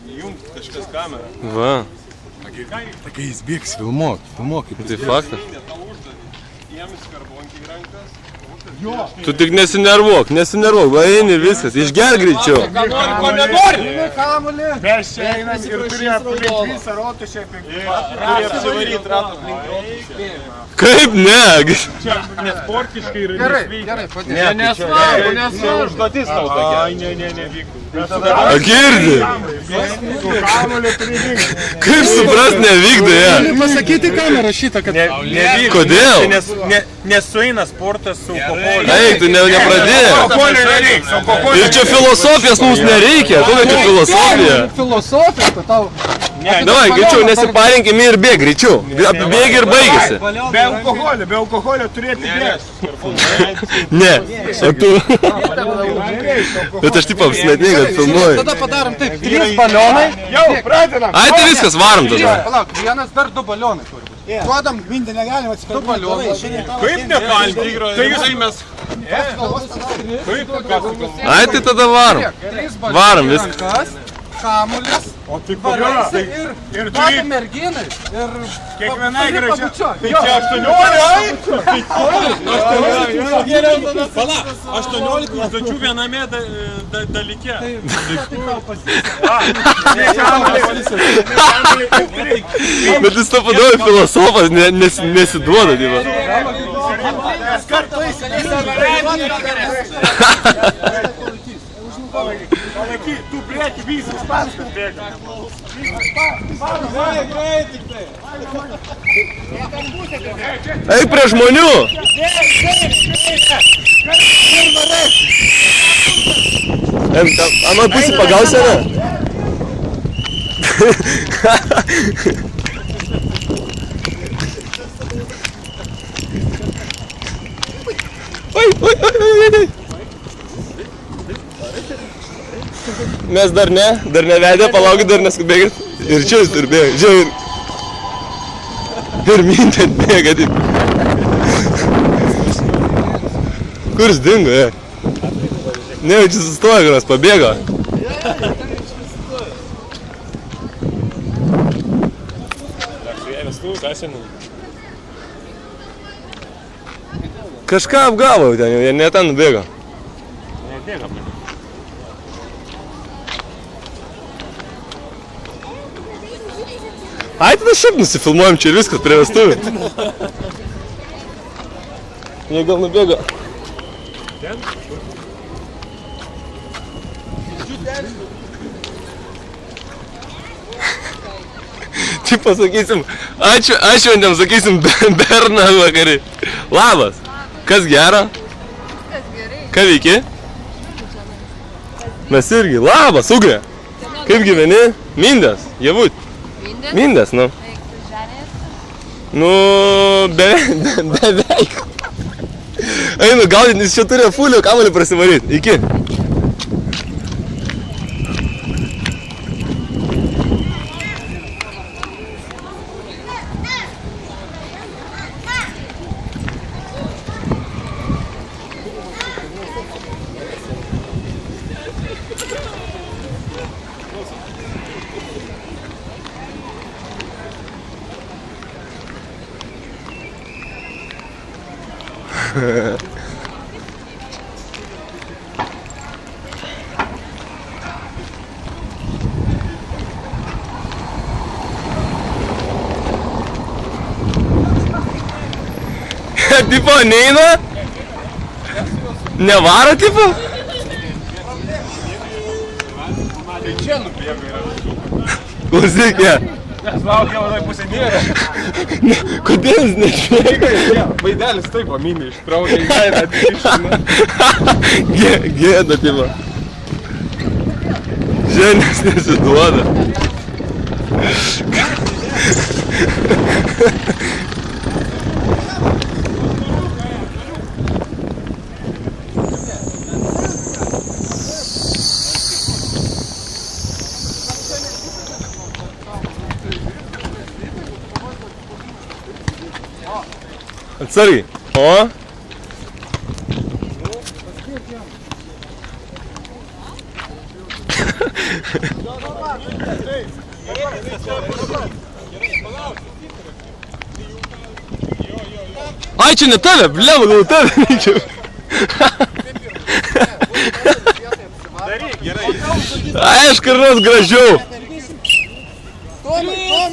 Įjungt kažkas kamerą. Va. Takai jis bėgs, filmuok. Tai faktas. Jiems karbonkį į rankas. Tu tik nesinervuok, va eini viskas, išgerk greičiau. Ko nenori? Mes čia einam ir turėjom aplink visą rotušę. Turi apsivaryt ratą aplink rotušę. Kaip ne? Čia nesportiškai ir Gerai, padėk. nesvarbu. Užduotis tau tokia. Ai, ne, vyktų. Girdi? Su kamuoliu turi vykti. Kaip suprast nevykdai, ja? Pasakyti kamerą šitą, kad... Kodėl? Nesueina sportas su alkoholiu. Eik, tu nepradėjai. Alkoholio nereiks. Ir čia filosofijos mums nereikia, kokia čia filosofija? Filosofija, tai tau... Davai, greičiau, nesiparinkim ir bėg, greičiau. Bėgi ir baigėsi. Be alkoholio turėti bėgti. Ne, o tu... Bet aš taip apsimetinėjau, kad filmuoju. Tada padarom taip, 3 balionai. Jau, pradedam. Ai, tai viskas, varom tada. Palauk, vienas dar 2 balionai turi būti. Duodam, mindį negalima atsikalbėti. 2 balionai. Kaip negalim, tigro? Tai jūs mes... Ai, tai tada varom. 3 Varom balionai viską. rankas, kamulis, varaisi ir duodam merginai. Ir Kiekvienai gražiai. Tai čia 18, Pala, 18 užduočių viename dalyke. Bet jis to padavė filosofas, nesiduoda, diva. Palaiky, tu prieki viskas paskas bėga. Eik prie žmonių! Anoj pusį pagausi, ne? Oi. Mes dar nevedę, palaukit, dar neskubėkit. Ir čia jūs ir bėga, žiūrėjau. Ir mintė bėga, taip. Kur jis dingo, jie? Ne, čia sustoja, kuras pabėgo. Kažką apgavo ten, jie ne ten nubėgo. Ai, tada šiaip nusifilmuojam čia ir viskas prie vestuvių. Jie gal nubėgo. Čia pasakysim, ačiū šventėm, sakysim, Berną vakarį. Labas, kas gero? Kas gerai. Ką veiki? Mes irgi, labas, Ugrė. Kaip gyveni? Mindės, Javut. Mindės, nu. Nu, beveik. Einu, gal jis čia turėjo fulio kamuolį prasivaryt. Iki. Tipo, neina? Nevaro, tipo? Tai čia nubėga yra. Klausyk, jie. Mes laukiam, vadai pusė nėra. Kodėl jis nešveikia? Vaidelis taip paminė, ištraukė į gaidą atvyšimą. Gėda, tipo. Ženis nesiduoda. Atsargiai. O? Ai, čia ne tave, blem, gal tave reikia. Ai, aš ką nors gražiau.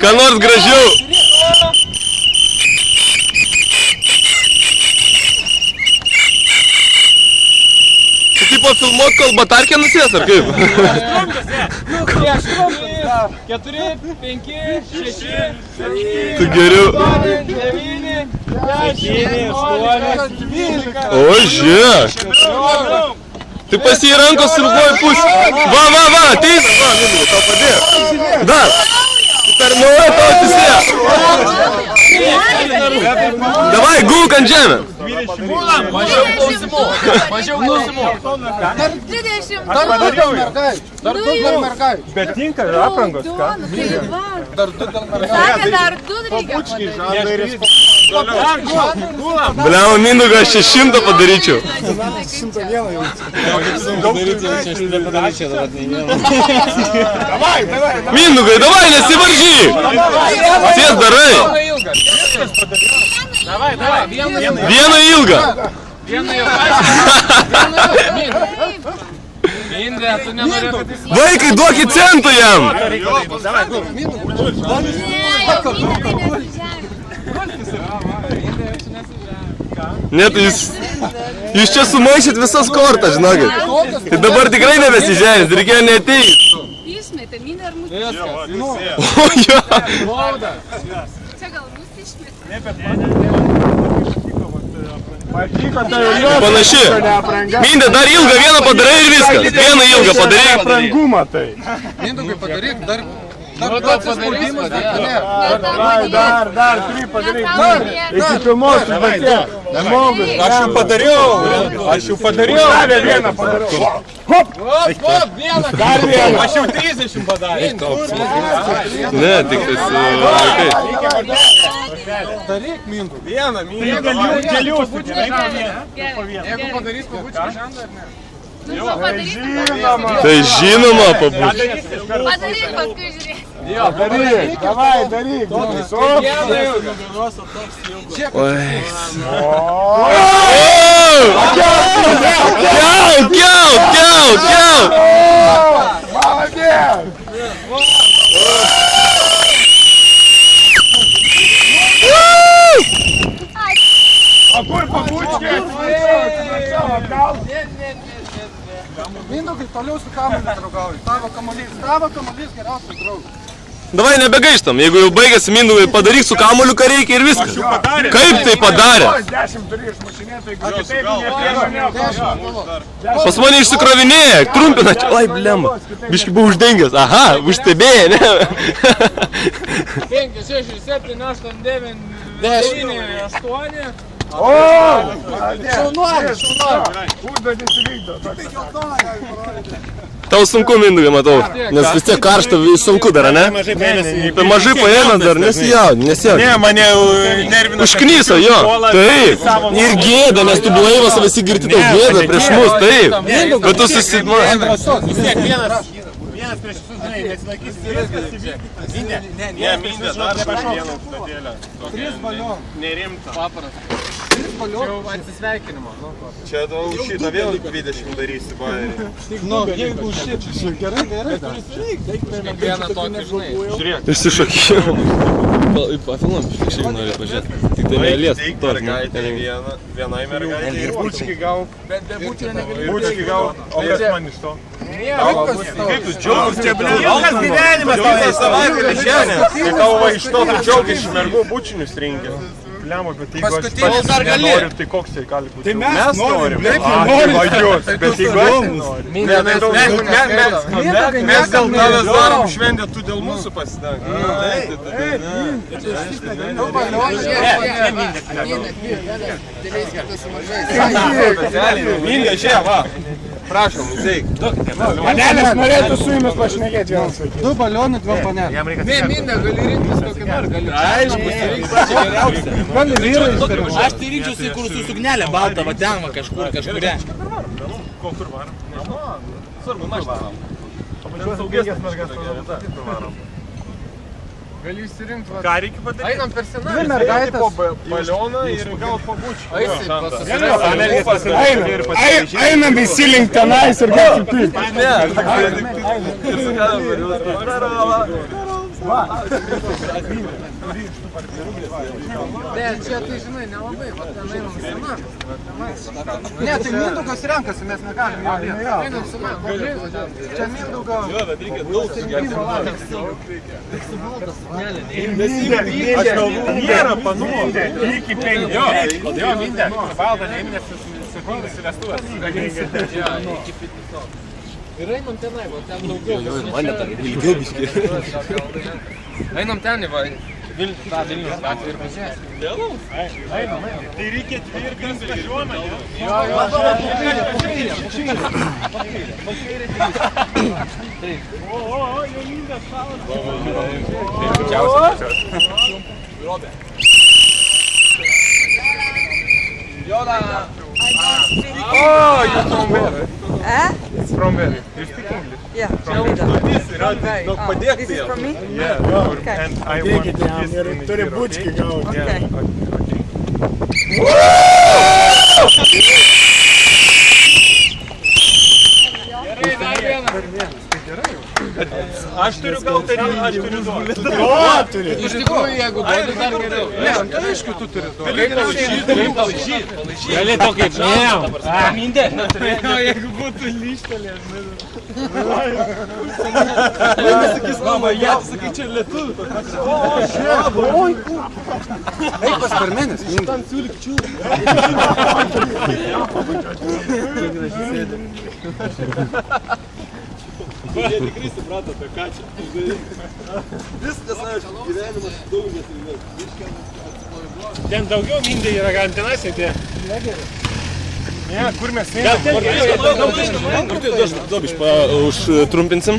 Ką nors gražiau. Tu tipo filmuot, kol batarkė nusės, ar kaip? 4, 5, 6, 7, Tu geriau. 9, 10, 8, 12. O, žiūrėk. Tai pas jį rankos ilgoji pusė. Va, ateis. Va, Mindaugai, tau padėjo. Dar. Tarnauja tau atsisės. Davai, gulk ant žemės. Mažiau klausimų. Dar 20. Dar du dėl mergai. Bet tinka aprangos, ką? Dar du dėl mergai. Sakė, dar 2 reikia. Bliau, Mindaugai, aš čia 100 padaryčiau. 101 jau. Mindaugai, davai, nesivaržyk. Sės darai. Vieną ilgą. Indrė, tu nenori, kad jis... Vaikai, duokit centų jam. Ne, tai jūs čia sumaišyt visas kortas, žinokit. Tai dabar tikrai nebesiženis, reikėjo neateit. Išmetė, minė ar mūsų. O, jo. Čia gal mūsų išmetė. Panaši. Mindė, dar ilgą vieną padarai ir viskas. Vieną ilgą padarai. Aprangumą tai. Mindaugai padaryk, dar spaudimas, Dar 3 padaryk. Iki pirmos užduoties. Aš jau padariau. Dar vieną padariau. Hop, vieną. Dar vieną. Aš jau 30 padarė. Ne, tik tai su vaikais. Daryk, Mindaugai. Vieną. Kelius. Jeigu padarys pabučią žendą, ar ne? Nu, padaryk. Tai žinoma pabūt. Padaryk, paskui žiūrėk. Daryk. Davai, daryk. Kiaut. Молодец. А kur pabučkė? Mindaugai, toliau su kamuoliu draugauji. Tavo kamuolys geriausias draugas. Davai nebegaištam, jeigu jau baigėsi Mindaugai, padaryk su kamuoliu, ką reikia ir viskas. Kaip tai padarė? 10 turi išmušinėti, jeigu kitaip nepėžinė. Pas mane išsikrovinėja, trumpina čia. Oi, blemba. Biški buvo uždengęs. Aha, užstebėjai, ne? 5, 6, 7, 8, 9, 9, 8. O! Šaunuolis. Užduotis įvykdo. Tau sunku, Mindaugai, matau. Nes vis tiek karšta, sunku dar, ne? Tai mažai paėmė dar, nesijaudin. Ne, mane nervina. Užknyso, jo. Taip. Ir gėda, nes tu blaivas, visi girti tau gėda prieš mus, taip. Bet tu susidmas. Vienas prieš visus, nesilaikysi, viskas įvykti. Ne, Mindė, dar vieną užduotėlę. 3 balionų. Nerimta. Paprasta. 3 balionų. Čia atsisveikinimo. Čia tau šitą vėl 20 darysi, bairį. Nu, jeigu šitą. Gerai. Kiekvieną tokį, žinai. Žiūrėk. Išsišokėjau. Pafilmam, šiek nori pažiūrėti. Tik tai neįlies. Mergaitė vienai mergaitė ir bučkį gau. Bet be bučio negali. Bučkį gau. O kas man iš to? Kaip tu džiaugiasi? Čia ilgas gyvenimas tau į savaitgalį šiandien. Tai tau va iš to tu džiaugiasi iš mergų bučinius rinkė. Lemą, bet jeigu aš pats nenoriu, tai koks tai gali būti? Tai mes norim. Bet jeigu aš nenoriu. Mes dėl tavęs darom šventę, tu dėl mūsų pasidank. Mindė, čia, va. Prašom, įzeik. Panelės norėtų su jumis pašnekėti vienas vaikis. 2 balionai, 2 panelės. Ne, Mindė, gali rinktis kokį nori. Aišku, pasirinkti čia geriausia. Gali vyrai. Aš tai rinkčiausi kur su sugnelė balta, va ten va kažkuria. Kur varom? Svarbu, mažinam. Saugesnės mergas pavarom. Gali išsirinkti, va. Ką reikia padaryti? Einam per senamiestį. Dvi mergaitės po balioną ir gaut po bučių. Eisim, Einam visi link tenais ir gausim pilti. Ne, čia tai žinai, nelabai, va ten einam senamiestį. Ne, tai Mindaugas renkasi, mes negalim jo lieti. Einam senamiestį. Čia Mindaugo. Nėra panūdė. Iki 5. Jo, Mindė. Valda neįminės septynis vestuvės. Ir einam tenai, va, ten daugiau. Ilgiau biški. Einam ten, va, Vilnius gatvė ir pažiūrėsim. Tai reikia tvirtinti kariuomenę. Oh, you from where? From where? You speak English? Yeah, this is from me? Yeah, Okay. and I want this Turi bučkį gauti. Okay. Gerai, dar vieną. Aš turiu gauti, aš turiu duoti. Iš tikrųjų, jeigu duodi, dar geriau. Ne, tai aišku, tu turi duoti. Gali tokį džem. Mindė. Jeigu būtų lyštelė, Mama, ją sakai, čia lietuvių. Eik pas permenis. Tam siūlyk čiū. Jie tikrai suprato, apie ką čia. Viskas, aišku, gyvenimas daug nesilvės. ten daugiau Mindė yra, gal tenai sėdė. Ne, kur mes einam? Užtrumpinsim.